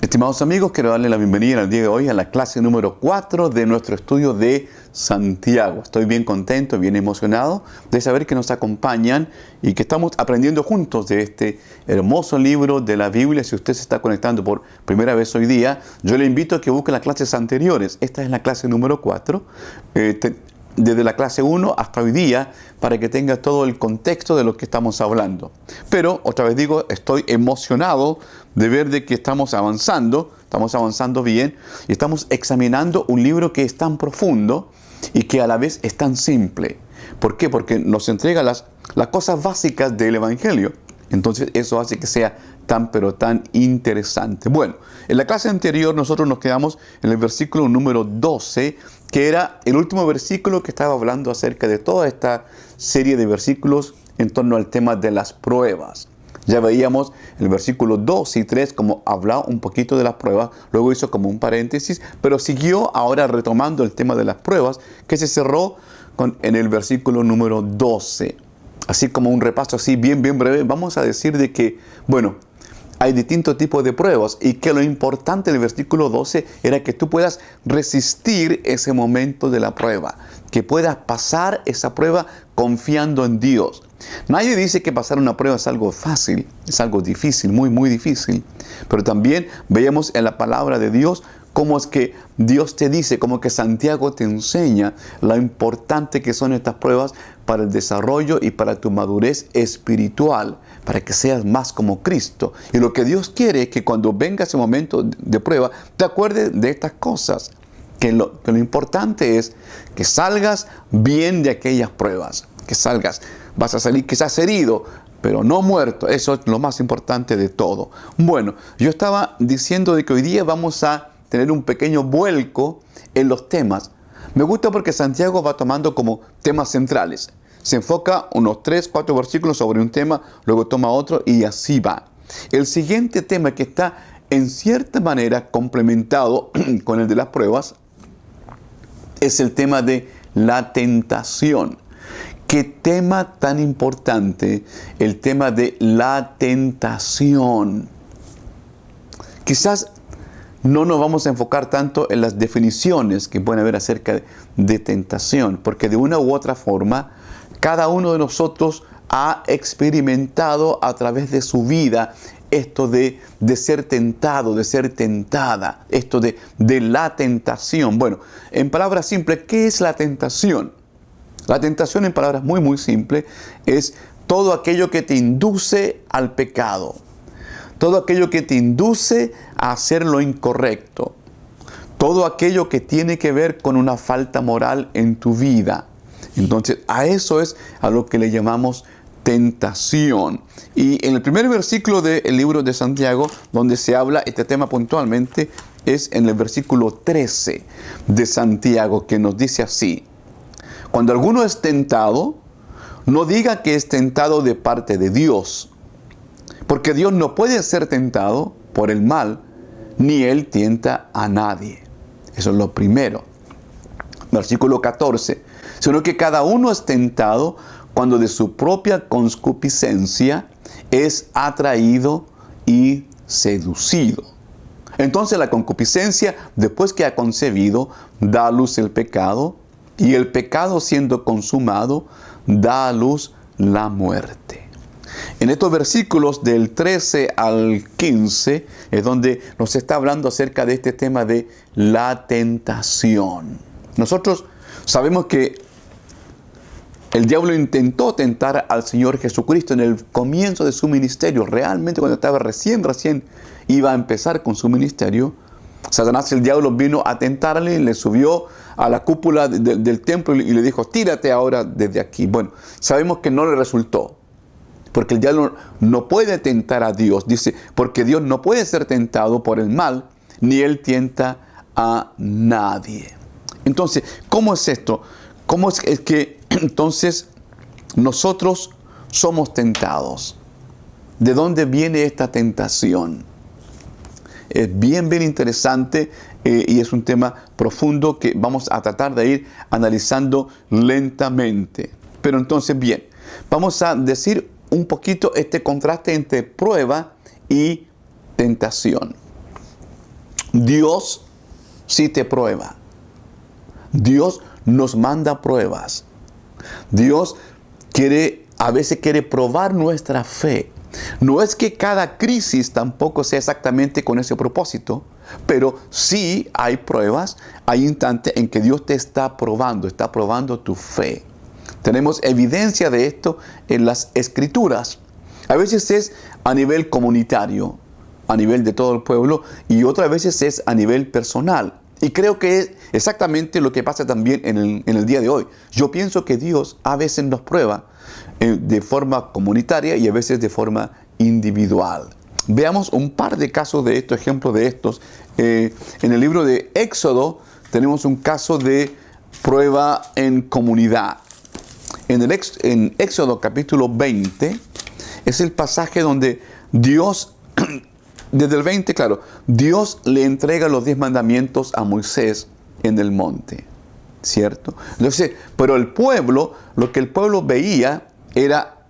Estimados amigos, quiero darle la bienvenida al día de hoy a la clase número 4 de nuestro estudio de Santiago. Estoy bien contento, bien emocionado de saber que nos acompañan y que estamos aprendiendo juntos de este hermoso libro de la Biblia. Si usted se está conectando por primera vez hoy día, yo le invito a que busque las clases anteriores. Esta es la clase número 4. Desde la clase 1 hasta hoy día, para que tenga todo el contexto de lo que estamos hablando. Pero, otra vez digo, estoy emocionado de ver de que estamos avanzando bien, y estamos examinando un libro que es tan profundo y que a la vez es tan simple. ¿Por qué? Porque nos entrega las cosas básicas del Evangelio. Entonces, eso hace que sea tan, pero tan interesante. Bueno, en la clase anterior nosotros nos quedamos en el versículo número 12, que era el último versículo que estaba hablando acerca de toda esta serie de versículos en torno al tema de las pruebas. Ya veíamos el versículo 2 y 3 como hablaba un poquito de las pruebas, luego hizo como un paréntesis, pero siguió ahora retomando el tema de las pruebas, que se cerró en el versículo número 12. Así como un repaso así bien breve, vamos a decir de que, bueno, hay distintos tipos de pruebas y que lo importante del versículo 12 era que tú puedas resistir ese momento de la prueba, que puedas pasar esa prueba confiando en Dios. Nadie dice que pasar una prueba es algo fácil, es algo difícil, muy difícil, pero también veíamos en la palabra de Dios cómo es que Dios te dice, como que Santiago te enseña lo importante que son estas pruebas para el desarrollo y para tu madurez espiritual, para que seas más como Cristo. Y lo que Dios quiere es que cuando venga ese momento de prueba, te acuerdes de estas cosas. Que lo importante es que salgas bien de aquellas pruebas, que salgas. Vas a salir quizás herido, pero no muerto. Eso es lo más importante de todo. Bueno, yo estaba diciendo de que hoy día vamos a tener un pequeño vuelco en los temas. Me gusta porque Santiago va tomando como temas centrales. Se enfoca unos 3, 4 versículos sobre un tema, luego toma otro y así va. El siguiente tema que está en cierta manera complementado con el de las pruebas es el tema de la tentación. ¿Qué tema tan importante? El tema de la tentación. Quizás no nos vamos a enfocar tanto en las definiciones que pueden haber acerca de tentación, porque de una u otra forma, cada uno de nosotros ha experimentado a través de su vida esto de ser tentado, de ser tentada, esto de la tentación. Bueno, en palabras simples, ¿qué es la tentación? La tentación, en palabras muy simples, es todo aquello que te induce al pecado. Todo aquello que te induce a hacer lo incorrecto. Todo aquello que tiene que ver con una falta moral en tu vida. Entonces, a eso es a lo que le llamamos tentación. Y en el primer versículo del libro de Santiago, donde se habla este tema puntualmente, es en el versículo 13 de Santiago, que nos dice así: cuando alguno es tentado, no diga que es tentado de parte de Dios, porque Dios no puede ser tentado por el mal, ni Él tienta a nadie. Eso es lo primero. Versículo 14. Sino que cada uno es tentado cuando de su propia concupiscencia es atraído y seducido. Entonces la concupiscencia, después que ha concebido, da a luz el pecado, y el pecado siendo consumado, da a luz la muerte. En estos versículos del 13 al 15 es donde nos está hablando acerca de este tema de la tentación. Nosotros sabemos que el diablo intentó tentar al Señor Jesucristo en el comienzo de su ministerio. Realmente cuando estaba recién iba a empezar con su ministerio, Satanás, el diablo, vino a tentarle, le subió a la cúpula del templo y le dijo: tírate ahora desde aquí. Bueno, sabemos que no le resultó, porque el diablo no puede tentar a Dios. Dice, porque Dios no puede ser tentado por el mal, ni Él tienta a nadie. Entonces, ¿cómo es esto? ¿Cómo es que entonces nosotros somos tentados? ¿De dónde viene esta tentación? Es bien interesante y es un tema profundo que vamos a tratar de ir analizando lentamente. Pero entonces, bien, vamos a decir un poquito este contraste entre prueba y tentación. Dios sí te prueba. Dios nos manda pruebas. Dios a veces quiere probar nuestra fe. No es que cada crisis tampoco sea exactamente con ese propósito, pero sí hay pruebas, hay instantes en que Dios te está probando tu fe. Tenemos evidencia de esto en las Escrituras. A veces es a nivel comunitario, a nivel de todo el pueblo, y otras veces es a nivel personal. Y creo que es exactamente lo que pasa también en el día de hoy. Yo pienso que Dios a veces nos prueba de forma comunitaria y a veces de forma individual. Veamos un par de casos de estos, ejemplos de estos. En el libro de Éxodo tenemos un caso de prueba en comunidad. En Éxodo capítulo 20 es el pasaje donde Dios, desde el 20, claro, Dios le entrega los 10 mandamientos a Moisés en el monte, ¿cierto? Entonces, pero el pueblo, lo que el pueblo veía era,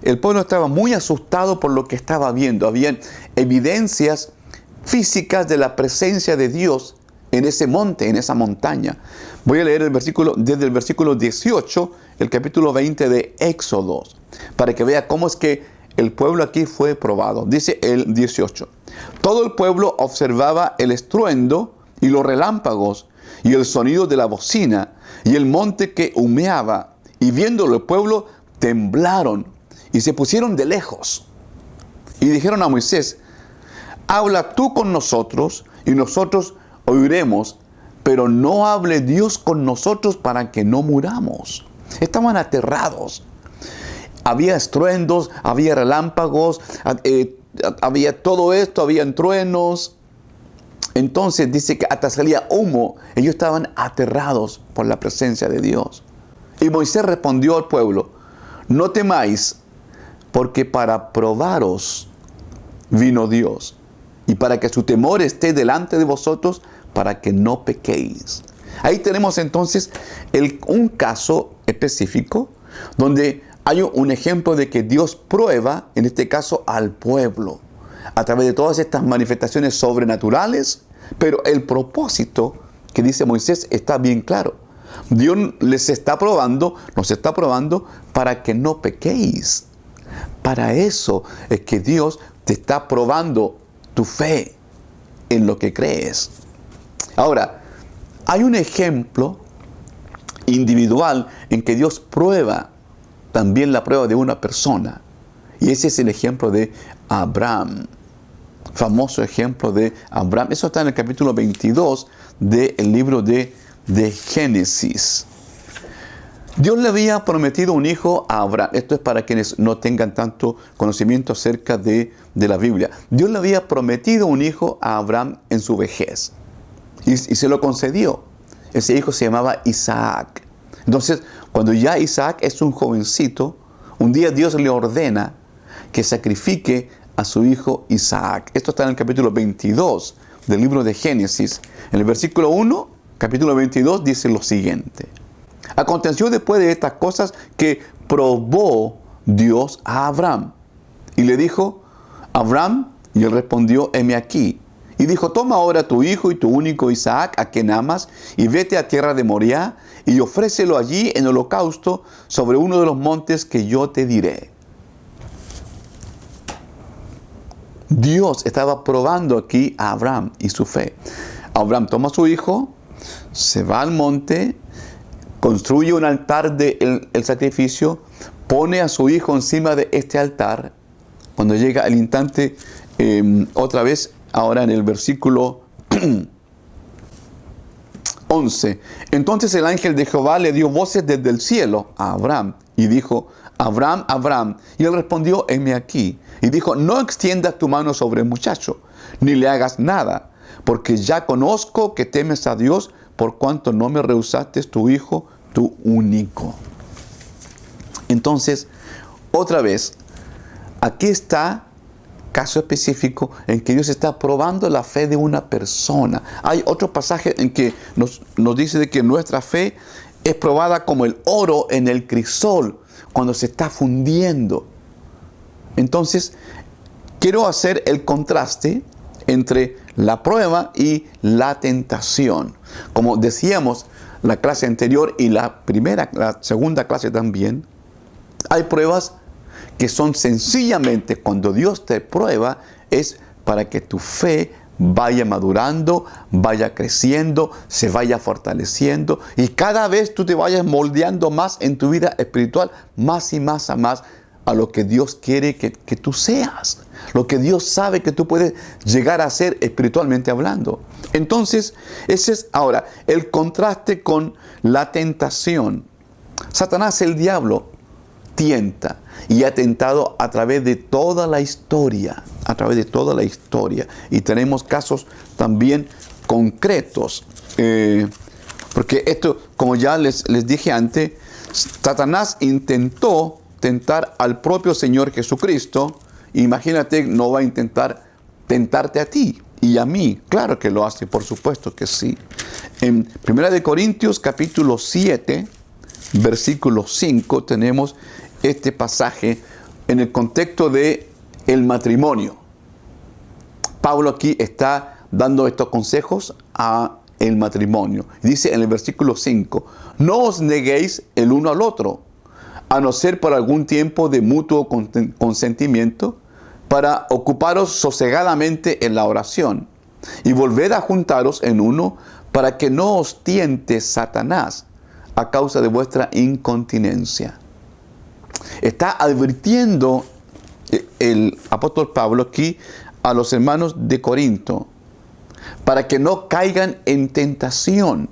el pueblo estaba muy asustado por lo que estaba viendo. Habían evidencias físicas de la presencia de Dios en ese monte, en esa montaña. Voy a leer desde el versículo 18, el capítulo 20 de Éxodo, para que vea cómo es que el pueblo aquí fue probado. Dice el 18. Todo el pueblo observaba el estruendo y los relámpagos y el sonido de la bocina y el monte que humeaba. Y viéndolo el pueblo temblaron y se pusieron de lejos. Y dijeron a Moisés: habla tú con nosotros y nosotros oiremos, pero no hable Dios con nosotros para que no muramos. Estaban aterrados. Había estruendos, había relámpagos, había todo esto, habían truenos. Entonces dice que hasta salía humo. Ellos estaban aterrados por la presencia de Dios. Y Moisés respondió al pueblo: no temáis, porque para probaros vino Dios, y para que su temor esté delante de vosotros, para que no pequéis. Ahí tenemos entonces un caso específico donde hay un ejemplo de que Dios prueba, en este caso, al pueblo a través de todas estas manifestaciones sobrenaturales, pero el propósito que dice Moisés está bien claro. Dios les está probando, nos está probando para que no pequéis. Para eso es que Dios te está probando tu fe en lo que crees. Ahora, hay un ejemplo individual en que Dios prueba también la prueba de una persona. Y ese es el ejemplo de Abraham. Famoso ejemplo de Abraham. Eso está en el capítulo 22 del libro de Génesis. Dios le había prometido un hijo a Abraham. Esto es para quienes no tengan tanto conocimiento acerca de la Biblia. Dios le había prometido un hijo a Abraham en su vejez. Y se lo concedió. Ese hijo se llamaba Isaac. Entonces, cuando ya Isaac es un jovencito, un día Dios le ordena que sacrifique a su hijo Isaac. Esto está en el capítulo 22 del libro de Génesis. En el versículo 1, capítulo 22, dice lo siguiente. Aconteció después de estas cosas que probó Dios a Abraham. Y le dijo: Abraham, y él respondió: heme aquí. Y dijo: toma ahora tu hijo y tu único Isaac, a quien amas, y vete a tierra de Moriah, y ofrécelo allí en holocausto sobre uno de los montes que yo te diré. Dios estaba probando aquí a Abraham y su fe. Abraham toma a su hijo, se va al monte, construye un altar del sacrificio, pone a su hijo encima de este altar. Cuando llega el instante, otra vez, ahora en el versículo 11. Entonces el ángel de Jehová le dio voces desde el cielo a Abraham y dijo: Abraham, Abraham. Y él respondió: heme aquí. Y dijo: no extiendas tu mano sobre el muchacho, ni le hagas nada, porque ya conozco que temes a Dios, por cuanto no me rehusaste tu hijo, tu único. Entonces, otra vez, aquí está caso específico en que Dios está probando la fe de una persona. Hay otro pasaje en que nos dice de que nuestra fe es probada como el oro en el crisol cuando se está fundiendo. Entonces, quiero hacer el contraste entre la prueba y la tentación. Como decíamos la clase anterior y la segunda clase también, hay pruebas que son sencillamente, cuando Dios te prueba, es para que tu fe vaya madurando, vaya creciendo, se vaya fortaleciendo y cada vez tú te vayas moldeando más en tu vida espiritual, más y más a lo que Dios quiere que tú seas, lo que Dios sabe que tú puedes llegar a ser espiritualmente hablando. Entonces, ese es ahora el contraste con la tentación. Satanás, el diablo, tienta y ha tentado a través de toda la historia, y tenemos casos también concretos, porque esto, como ya les dije antes, Satanás intentó tentar al propio Señor Jesucristo. Imagínate, no va a intentar tentarte a ti y a mí. Claro que lo hace, por supuesto que sí. En 1 Corintios capítulo 7, versículo 5, tenemos este pasaje en el contexto de el matrimonio. Pablo aquí está dando estos consejos a el matrimonio. Dice en el versículo 5, no os neguéis el uno al otro, a no ser por algún tiempo de mutuo consentimiento, para ocuparos sosegadamente en la oración, y volved a juntaros en uno, para que no os tiente Satanás a causa de vuestra incontinencia. Está advirtiendo el apóstol Pablo aquí a los hermanos de Corinto para que no caigan en tentación.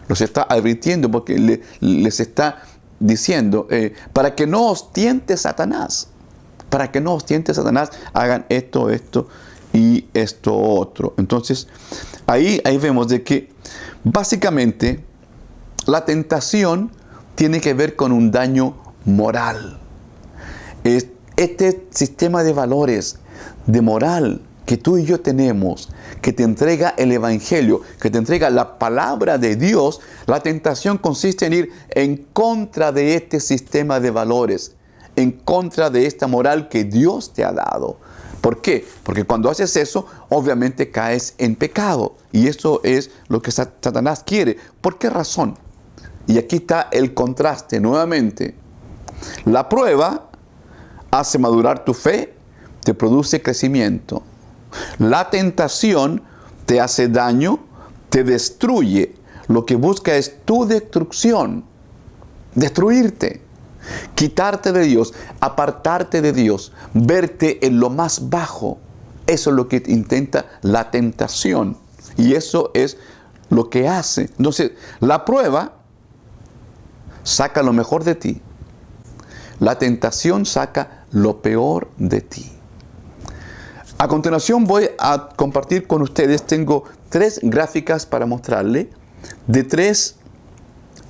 Los está advirtiendo porque les está diciendo para que no os tiente Satanás. Para que no os tiente Satanás, hagan esto y esto otro. Entonces, ahí vemos de que básicamente la tentación tiene que ver con un daño moral. Este sistema de valores, de moral que tú y yo tenemos, que te entrega el Evangelio, que te entrega la palabra de Dios, la tentación consiste en ir en contra de este sistema de valores, en contra de esta moral que Dios te ha dado. ¿Por qué? Porque cuando haces eso, obviamente caes en pecado. Y eso es lo que Satanás quiere. ¿Por qué razón? Y aquí está el contraste nuevamente. La prueba hace madurar tu fe, te produce crecimiento. La tentación te hace daño, te destruye. Lo que busca es tu destrucción, destruirte, quitarte de Dios, apartarte de Dios, verte en lo más bajo. Eso es lo que intenta la tentación. Y eso es lo que hace. Entonces, la prueba saca lo mejor de ti. La tentación saca lo peor de ti. A continuación voy a compartir con ustedes, tengo 3 gráficas para mostrarle de 3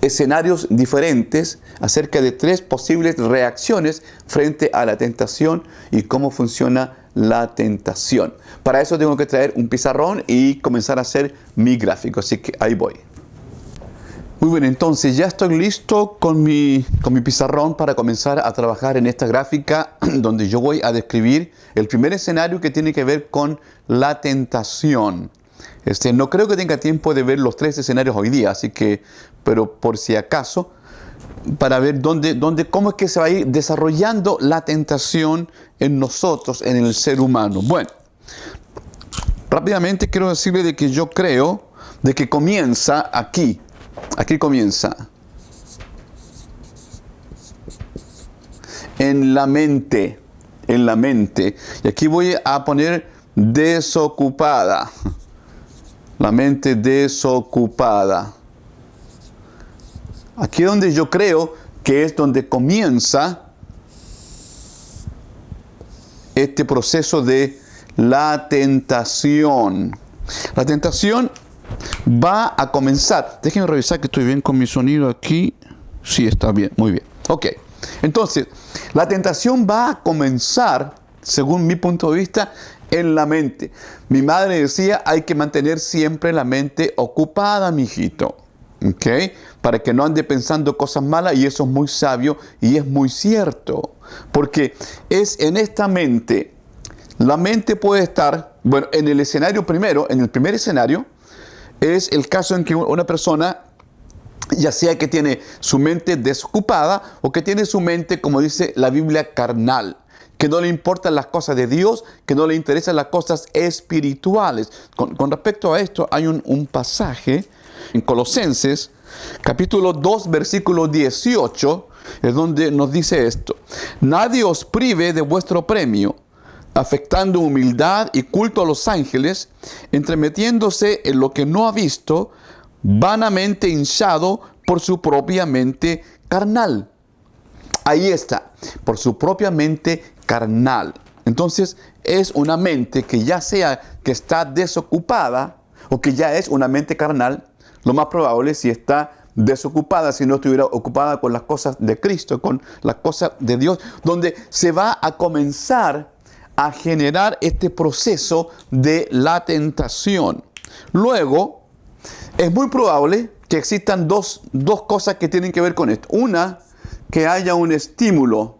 escenarios diferentes acerca de 3 posibles reacciones frente a la tentación y cómo funciona la tentación. Para eso tengo que traer un pizarrón y comenzar a hacer mi gráfico, así que ahí voy. Muy bien, entonces ya estoy listo con mi pizarrón para comenzar a trabajar en esta gráfica donde yo voy a describir el primer escenario que tiene que ver con la tentación. No creo que tenga tiempo de ver los 3 escenarios hoy día, así que, pero por si acaso, para ver cómo es que se va a ir desarrollando la tentación en nosotros, en el ser humano. Bueno, rápidamente quiero decirle de que yo creo de que comienza aquí. Aquí comienza. En la mente. Y aquí voy a poner desocupada. La mente desocupada. Aquí es donde yo creo que es donde comienza este proceso de la tentación. La tentación va a comenzar. Déjenme revisar que estoy bien con mi sonido aquí. Sí, está bien, muy bien. Ok, entonces, la tentación va a comenzar, según mi punto de vista, en la mente. Mi madre decía, hay que mantener siempre la mente ocupada, mijito. ¿Ok? Para que no ande pensando cosas malas, y eso es muy sabio y es muy cierto. Porque es en esta mente La mente puede estar, bueno, en el escenario primero, en el primer escenario, es el caso en que una persona, ya sea que tiene su mente desocupada o que tiene su mente, como dice la Biblia, carnal, que no le importan las cosas de Dios, que no le interesan las cosas espirituales. Con respecto a esto, hay un pasaje en Colosenses, capítulo 2, versículo 18, es donde nos dice esto: nadie os prive de vuestro premio, afectando humildad y culto a los ángeles, entremetiéndose en lo que no ha visto, vanamente hinchado por su propia mente carnal. Ahí está, por su propia mente carnal. Entonces, es una mente que ya sea que está desocupada o que ya es una mente carnal. Lo más probable, si está desocupada, si no estuviera ocupada con las cosas de Cristo, con las cosas de Dios, donde se va a comenzar a generar este proceso de la tentación. Luego, es muy probable que existan dos cosas que tienen que ver con esto. Una, que haya un estímulo.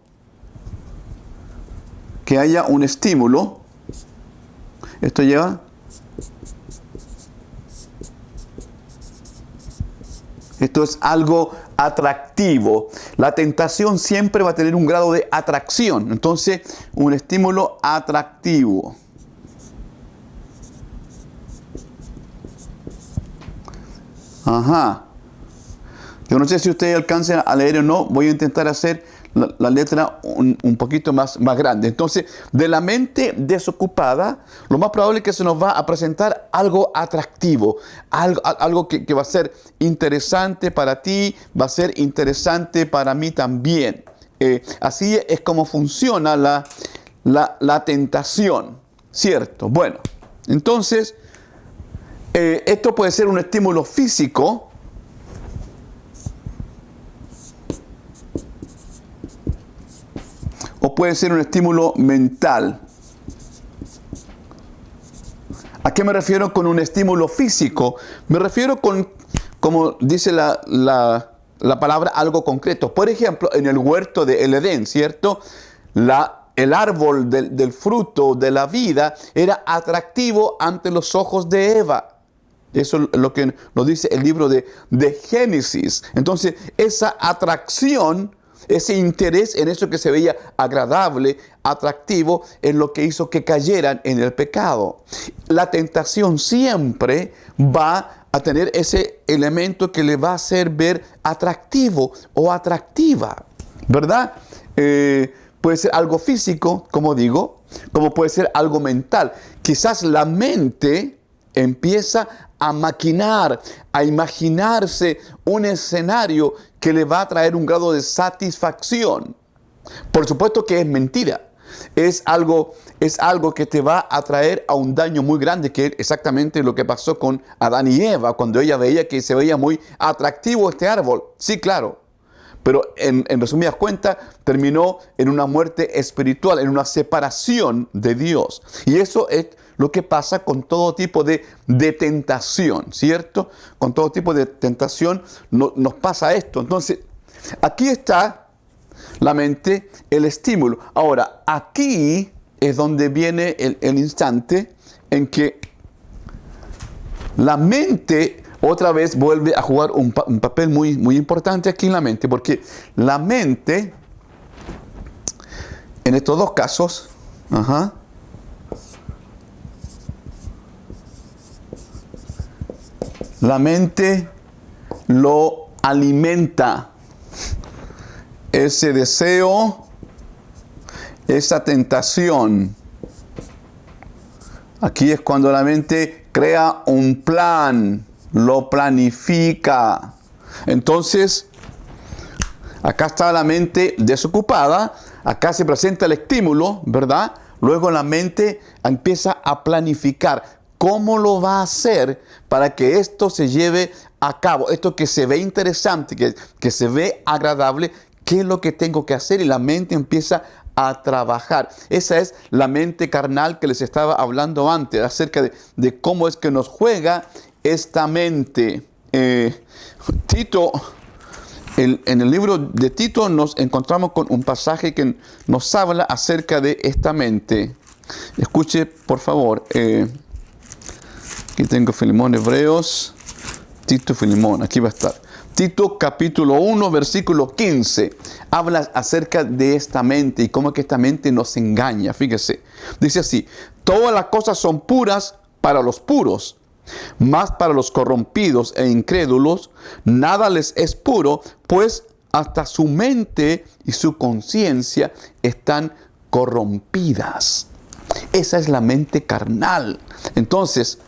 Que haya un estímulo. Esto lleva. Esto es algo atractivo. La tentación siempre va a tener un grado de atracción. Entonces, un estímulo atractivo. Ajá. Yo no sé si ustedes alcancen a leer o no. Voy a intentar hacer la letra un poquito más grande. Entonces, de la mente desocupada, lo más probable es que se nos va a presentar algo atractivo, algo que va a ser interesante para ti, va a ser interesante para mí también. Así es como funciona la tentación, ¿cierto? Bueno, entonces, esto puede ser un estímulo físico, o puede ser un estímulo mental. ¿A qué me refiero con un estímulo físico? Me refiero con, como dice la palabra, algo concreto. Por ejemplo, en el huerto del Edén, ¿cierto? El árbol del fruto de la vida era atractivo ante los ojos de Eva. Eso es lo que nos dice el libro de Génesis. Entonces, esa atracción, ese interés en eso que se veía agradable, atractivo, es lo que hizo que cayeran en el pecado. La tentación siempre va a tener ese elemento que le va a hacer ver atractivo o atractiva, ¿verdad? Puede ser algo físico, como digo, como puede ser algo mental. Quizás la mente empieza a maquinar, a imaginarse un escenario que le va a traer un grado de satisfacción. Por supuesto que es mentira. Es algo que te va a traer a un daño muy grande, que es exactamente lo que pasó con Adán y Eva, cuando ella veía que se veía muy atractivo este árbol. Sí, claro. Pero en resumidas cuentas, terminó en una muerte espiritual, en una separación de Dios. Y eso es lo que pasa con todo tipo de tentación, ¿cierto? Con todo tipo de tentación nos pasa esto. Entonces, aquí está la mente, el estímulo. Ahora, aquí es donde viene el instante en que la mente otra vez vuelve a jugar un papel muy importante aquí en la mente, porque la mente, en estos dos casos, la mente lo alimenta, ese deseo, esa tentación. Aquí es cuando la mente crea un plan, lo planifica. Entonces, acá está la mente desocupada, acá se presenta el estímulo, ¿verdad? Luego la mente empieza a planificar cómo lo va a hacer para que esto se lleve a cabo, esto que se ve interesante, que se ve agradable, ¿qué es lo que tengo que hacer? Y la mente empieza a trabajar. Esa es la mente carnal que les estaba hablando antes, acerca de cómo es que nos juega esta mente. Tito, en el libro de Tito nos encontramos con un pasaje que nos habla acerca de esta mente. Escuche, por favor. Aquí tengo Filemón, Hebreos, Tito, Filemón. Aquí va a estar. Tito capítulo 1, versículo 15. Habla acerca de esta mente y cómo que esta mente nos engaña. Fíjese. Dice así: todas las cosas son puras para los puros, mas para los corrompidos e incrédulos nada les es puro, pues hasta su mente y su conciencia están corrompidas. Esa es la mente carnal. Entonces,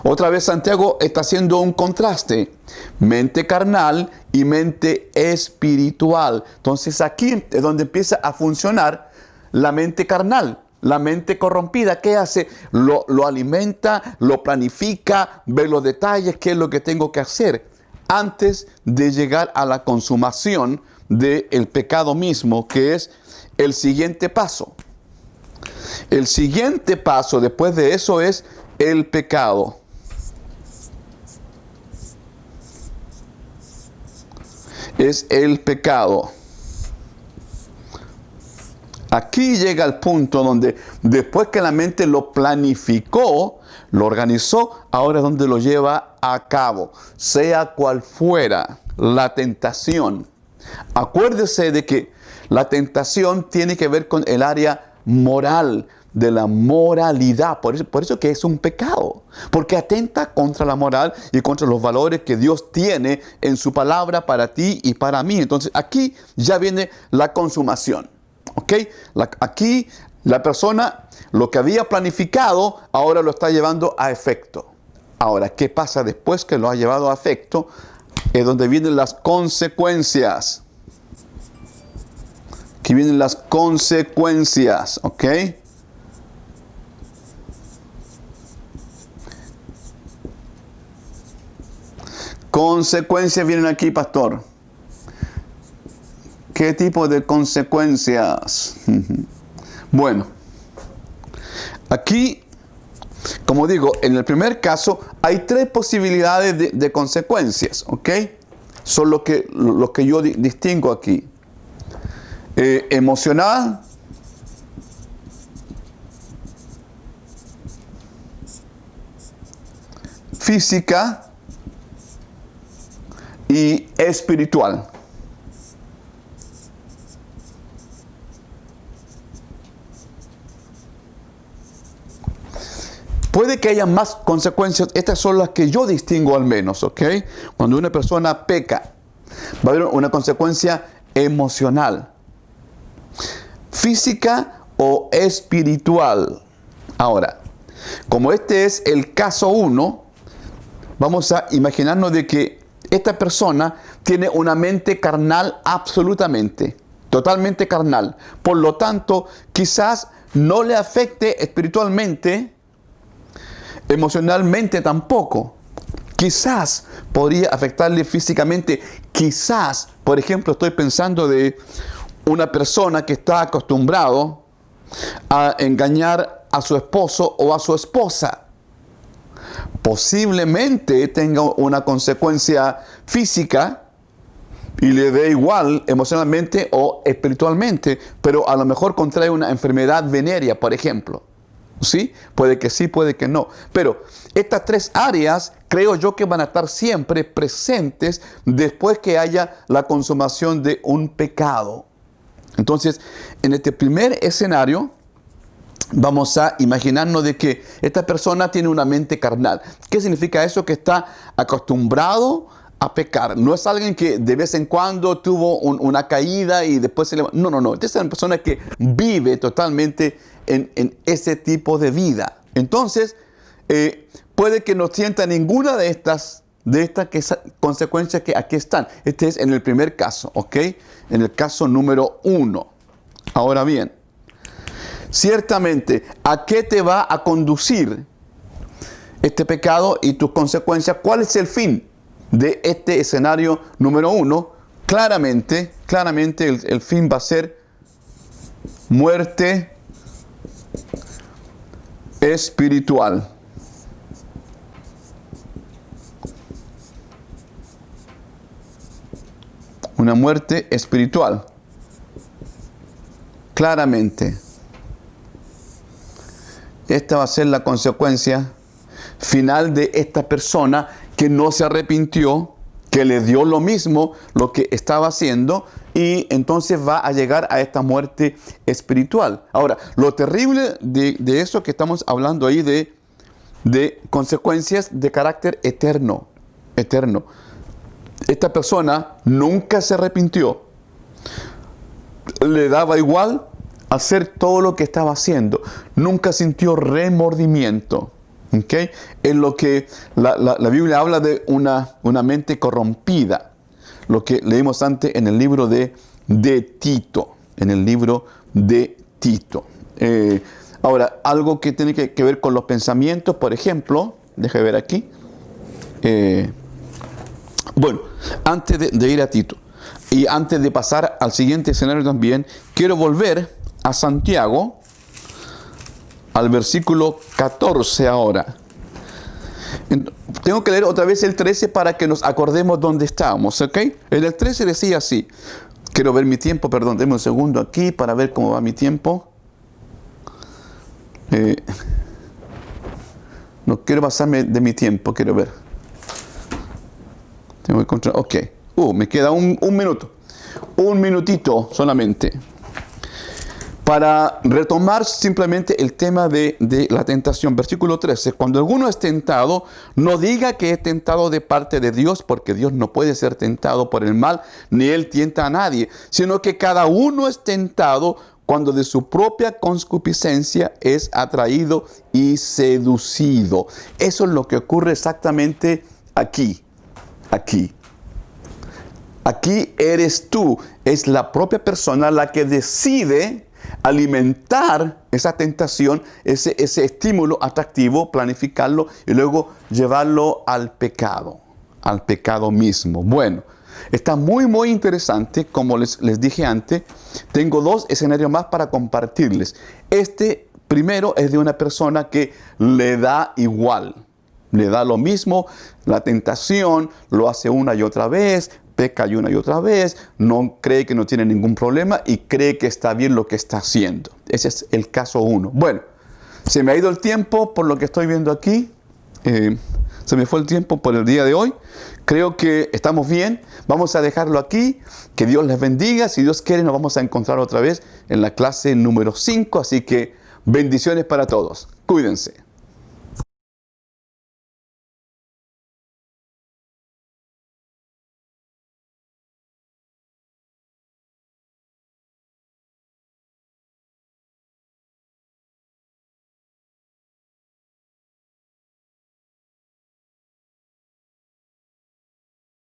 otra vez Santiago está haciendo un contraste. Mente carnal y mente espiritual. Entonces aquí es donde empieza a funcionar la mente carnal. La mente corrompida, ¿qué hace? Lo alimenta, lo planifica, ve los detalles, qué es lo que tengo que hacer antes de llegar a la consumación del pecado mismo, que es el siguiente paso. El siguiente paso después de eso es el pecado. Es el pecado. Aquí llega el punto donde después que la mente lo planificó, lo organizó, ahora es donde lo lleva a cabo, sea cual fuera la tentación. Acuérdese de que la tentación tiene que ver con el área moral, de la moralidad. Por eso que es un pecado, porque atenta contra la moral y contra los valores que Dios tiene en su palabra para ti y para mí. Entonces aquí ya viene la consumación. ¿Ok? Aquí la persona lo que había planificado ahora lo está llevando a efecto. Ahora, ¿qué pasa después que lo ha llevado a efecto? Es donde vienen las consecuencias. Aquí vienen las consecuencias. ¿Ok? Consecuencias vienen aquí, pastor. ¿Qué tipo de consecuencias? Bueno, aquí, como digo, en el primer caso hay tres posibilidades de consecuencias, ¿ok? Son lo que yo distingo aquí. Emocional, física y espiritual. Puede que haya más consecuencias, estas son las que yo distingo al menos, ¿ok? Cuando una persona peca, va a haber una consecuencia emocional, física o espiritual. Ahora, como este es el caso 1, vamos a imaginarnos de que esta persona tiene una mente carnal absolutamente, totalmente carnal. Por lo tanto, quizás no le afecte espiritualmente, emocionalmente tampoco. Quizás podría afectarle físicamente. Quizás, por ejemplo, estoy pensando de una persona que está acostumbrado a engañar a su esposo o a su esposa. Posiblemente tenga una consecuencia física y le dé igual emocionalmente o espiritualmente, pero a lo mejor contrae una enfermedad venérea, por ejemplo. ¿Sí? Puede que sí, puede que no. Pero estas tres áreas creo yo que van a estar siempre presentes después que haya la consumación de un pecado. Entonces, en este primer escenario, vamos a imaginarnos de que esta persona tiene una mente carnal. ¿Qué significa eso? Que está acostumbrado a pecar. No es alguien que de vez en cuando tuvo una caída y después se levanta. No. Esta es una persona que vive totalmente en ese tipo de vida. Entonces, puede que no sienta ninguna de estas consecuencias que aquí están. Este es en el primer caso, ¿ok? En el caso número 1. Ahora bien, ciertamente, ¿a qué te va a conducir este pecado y tus consecuencias? ¿Cuál es el fin de este escenario número 1? Claramente el fin va a ser muerte espiritual. Una muerte espiritual. Claramente. esta va a ser la consecuencia final de esta persona que no se arrepintió, que le dio lo mismo lo que estaba haciendo, y entonces va a llegar a esta muerte espiritual. Ahora, lo terrible de eso que estamos hablando ahí, de consecuencias de carácter eterno. Esta persona nunca se arrepintió. Le daba igual hacer todo lo que estaba haciendo. Nunca sintió remordimiento. ¿Okay? En lo que la Biblia habla de una mente corrompida. Lo que leímos antes en el libro de Tito. En el libro de Tito. Ahora, algo que tiene que ver con los pensamientos, por ejemplo, déjame ver aquí. Bueno, antes de ir a Tito y antes de pasar al siguiente escenario también, quiero volver a Santiago, al versículo 14 ahora. Tengo que leer otra vez el 13 para que nos acordemos dónde estábamos, ¿ok? En el 13 decía así, quiero ver mi tiempo, perdón, denme un segundo aquí para ver cómo va mi tiempo. No quiero pasarme de mi tiempo, quiero ver. Tengo que encontrar, ok. Me queda un minuto. Un minutito solamente. Para retomar simplemente el tema de la tentación. Versículo 13. Cuando alguno es tentado, no diga que es tentado de parte de Dios, porque Dios no puede ser tentado por el mal, ni Él tienta a nadie, sino que cada uno es tentado cuando de su propia concupiscencia es atraído y seducido. Eso es lo que ocurre exactamente aquí. Aquí eres tú. Es la propia persona la que decide alimentar esa tentación, ese estímulo atractivo, planificarlo y luego llevarlo al pecado mismo. Bueno, está muy interesante, como les dije antes. Tengo dos escenarios más para compartirles. Este primero es de una persona que le da igual, le da lo mismo, la tentación, lo hace una y otra vez, peca y una y otra vez, no cree que no tiene ningún problema y cree que está bien lo que está haciendo. Ese es el caso 1. Bueno, se me ha ido el tiempo por lo que estoy viendo aquí. Se me fue el tiempo por el día de hoy. Creo que estamos bien. Vamos a dejarlo aquí. Que Dios les bendiga. Si Dios quiere, nos vamos a encontrar otra vez en la clase número 5. Así que bendiciones para todos. Cuídense.